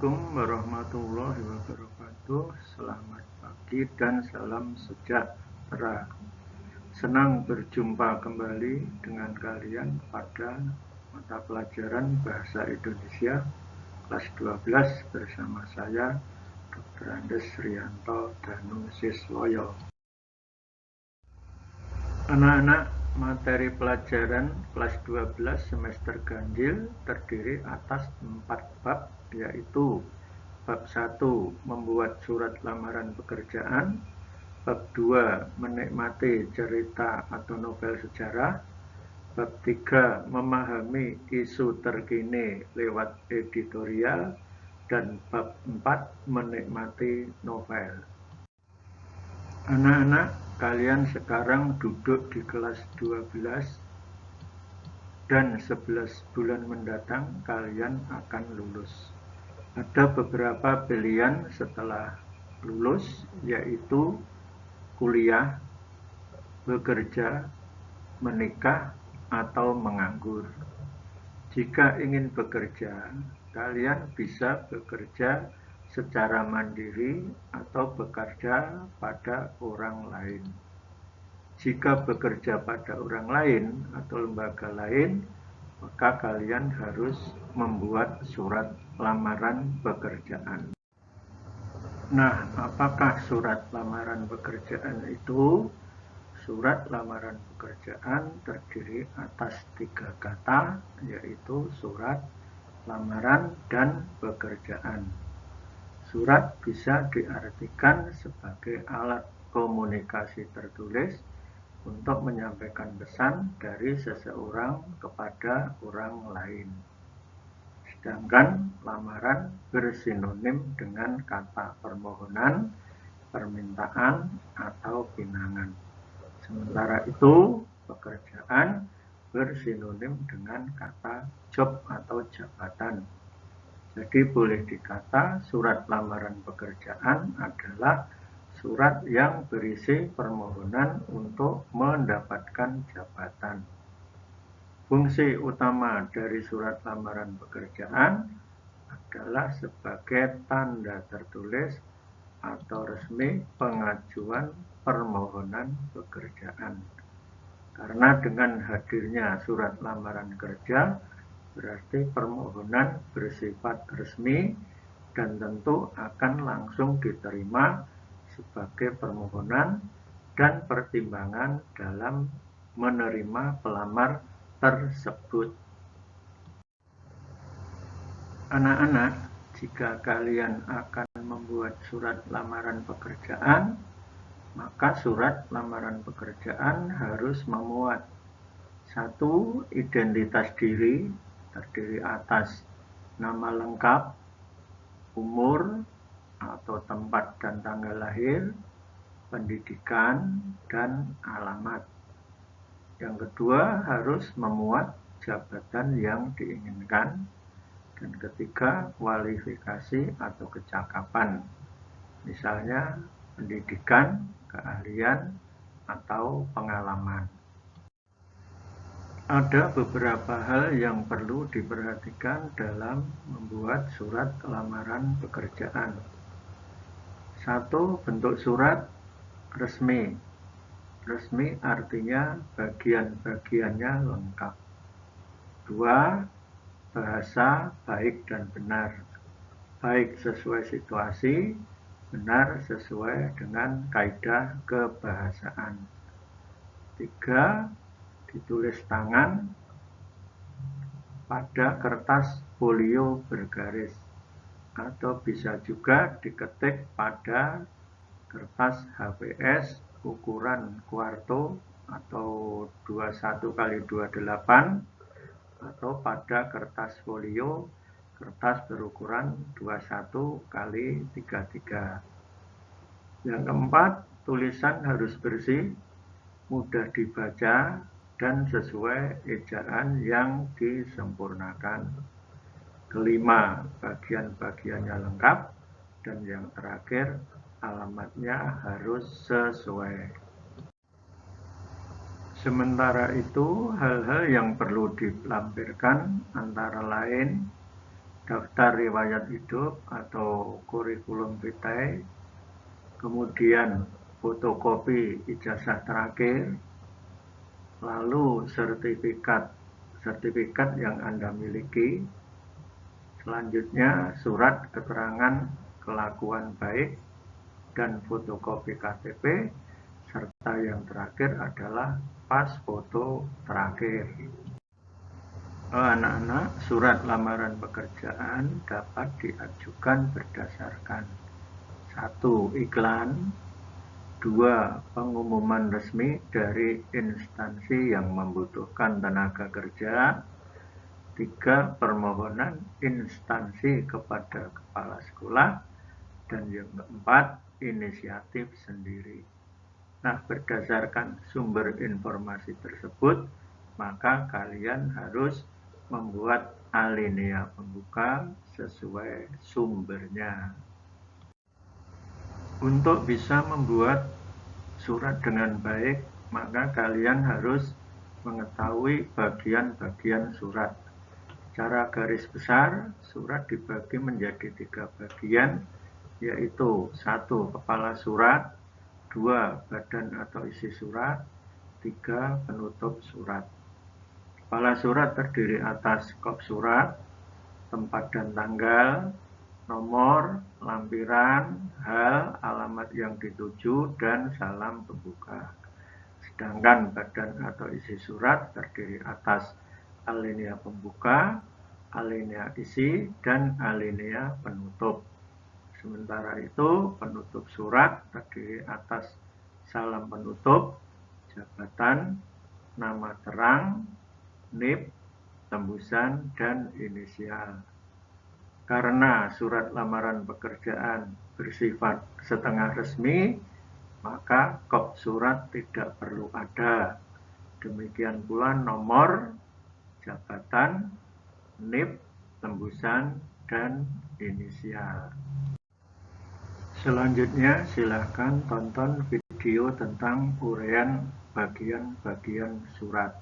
Assalamualaikum warahmatullahi wabarakatuh. Selamat pagi dan salam sejahtera. Senang berjumpa kembali dengan kalian pada mata pelajaran Bahasa Indonesia kelas 12 bersama saya Dr. Andes Rianto Danusiswoyo. Anak-anak, materi pelajaran kelas 12 semester ganjil terdiri atas 4 bab, yaitu bab 1 membuat surat lamaran pekerjaan, bab 2 menikmati cerita atau novel sejarah, bab 3 memahami isu terkini lewat editorial, dan bab 4 menikmati novel. Anak-anak, kalian sekarang duduk di kelas 12 dan 11 bulan mendatang kalian akan lulus. Ada beberapa pilihan setelah lulus, yaitu kuliah, bekerja, menikah, atau menganggur. Jika ingin bekerja, kalian bisa bekerja secara mandiri atau bekerja pada orang lain. Jika bekerja pada orang lain atau lembaga lain, maka kalian harus membuat surat lamaran pekerjaan. Nah, apakah surat lamaran pekerjaan itu? Surat lamaran pekerjaan terdiri atas 3 kata, yaitu surat, lamaran, dan pekerjaan. Surat bisa diartikan sebagai alat komunikasi tertulis untuk menyampaikan pesan dari seseorang kepada orang lain. Sedangkan lamaran bersinonim dengan kata permohonan, permintaan, atau pinangan. Sementara itu, pekerjaan bersinonim dengan kata job atau jabatan. Jadi boleh dikata surat lamaran pekerjaan adalah surat yang berisi permohonan untuk mendapatkan jabatan. Fungsi utama dari surat lamaran pekerjaan adalah sebagai tanda tertulis atau resmi pengajuan permohonan pekerjaan. Karena dengan hadirnya surat lamaran kerja, berarti permohonan bersifat resmi dan tentu akan langsung diterima sebagai permohonan dan pertimbangan dalam menerima pelamar tersebut. Anak-anak, jika kalian akan membuat surat lamaran pekerjaan, maka surat lamaran pekerjaan harus memuat 1. Identitas diri, terdiri atas nama lengkap, umur atau tempat dan tanggal lahir, pendidikan, dan alamat. Yang kedua, harus memuat jabatan yang diinginkan. Dan ketiga, kualifikasi atau kecakapan, misalnya pendidikan, keahlian, atau pengalaman. Ada beberapa hal yang perlu diperhatikan dalam membuat surat lamaran pekerjaan. 1. Bentuk surat resmi. Resmi artinya bagian-bagiannya lengkap. 2. Bahasa baik dan benar. Baik sesuai situasi, benar sesuai dengan kaidah kebahasaan. 3. Ditulis tangan pada kertas folio bergaris, atau bisa juga diketik pada kertas HVS ukuran kuarto atau 21x28, atau pada kertas folio kertas berukuran 21x33. Yang keempat, tulisan harus bersih, mudah dibaca, dan sesuai ejaan yang disempurnakan. Kelima, bagian-bagiannya lengkap. Dan yang terakhir, alamatnya harus sesuai. Sementara itu, hal-hal yang perlu dilampirkan antara lain daftar riwayat hidup atau kurikulum vitae, kemudian fotokopi ijazah terakhir, lalu sertifikat yang Anda miliki, selanjutnya surat keterangan kelakuan baik dan fotokopi KTP, serta yang terakhir adalah pas foto terakhir. Anak-anak, surat lamaran pekerjaan dapat diajukan berdasarkan 1. Iklan, 2. Pengumuman resmi dari instansi yang membutuhkan tenaga kerja, 3. Permohonan instansi kepada kepala sekolah, dan yang keempat, inisiatif sendiri. Nah, berdasarkan sumber informasi tersebut, maka kalian harus membuat alinea pembuka sesuai sumbernya. Untuk bisa membuat surat dengan baik, maka kalian harus mengetahui bagian-bagian surat. Secara garis besar, surat dibagi menjadi 3 bagian, yaitu 1. Kepala surat, 2. Badan atau isi surat, 3. Penutup surat. Kepala surat terdiri atas kop surat, tempat dan tanggal, nomor, lampiran, hal, alamat yang dituju, dan salam pembuka. Sedangkan badan atau isi surat terdiri atas alinea pembuka, alinea isi, dan alinea penutup. Sementara itu, penutup surat terdiri atas salam penutup, jabatan, nama terang, NIP, tembusan, dan inisial. Karena surat lamaran pekerjaan bersifat setengah resmi, maka kop surat tidak perlu ada. Demikian pula nomor, jabatan, NIP, tembusan, dan inisial. Selanjutnya, silakan tonton video tentang uraian bagian-bagian surat.